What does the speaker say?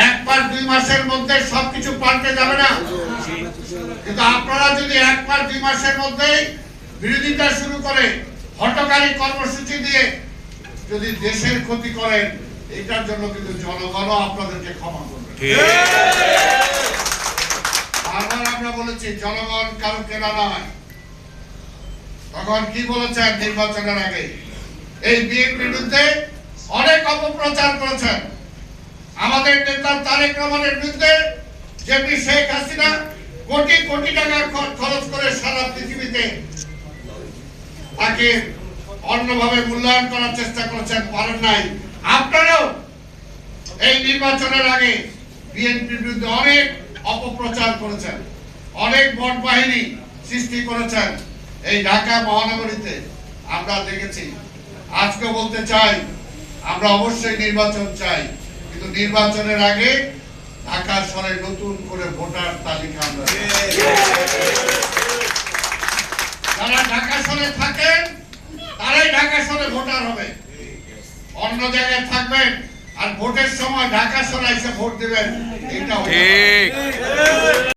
এক মাস 2 মাসের মধ্যে সবকিছু পাল্টে যাবে না, কিন্তু আপনারা যদি 1 মাস 2 মাসের মধ্যেই বিরোধিতা শুরু করে হটকারী কর্মসূচি দিয়ে যদি দেশের ক্ষতি করেন, এটার জন্য কিন্তু জনগণও আপনাদেরকে ক্ষমা করবে। বারবার আমরা বলেছি জনগণ কারো কেনা নয়। তখন কি বলেছেন নির্বাচনের আগে? এই বিএনপির বিরুদ্ধে অনেক অপপ্রচার করেছেন। আমাদের নেতা তারেক রহমানের বিরুদ্ধে যেমনি শেখ হাসিনা কোটি কোটি টাকা খরচ করে সারা পৃথিবীতে তাকে অন্যভাবে মূল্যায়ন করার চেষ্টা করেছেন, পারেন নাই। আপনারাও এই নির্বাচনের আগে বিএনপির বিরুদ্ধে অনেক অপপ্রচার করেছেন, অনেক ভোট বাহিনী সৃষ্টি করেছেন এই ঢাকা মহানগরীতে, আমরা দেখেছি। আজকে বলতে চাই আমরা অবশ্যই নির্বাচন চাই, কিন্তু নির্বাচনের আগে ঢাকা শহরে নতুন করে ভোটার তালিকা আমরা, যারা ঢাকা শহরে থাকেন তারাই ঢাকা শহরে ভোটার হবে। অন্য জায়গায় থাকবেন আর ভোটের সময় ঢাকা শহরে এসে ভোট দিবেন, এটা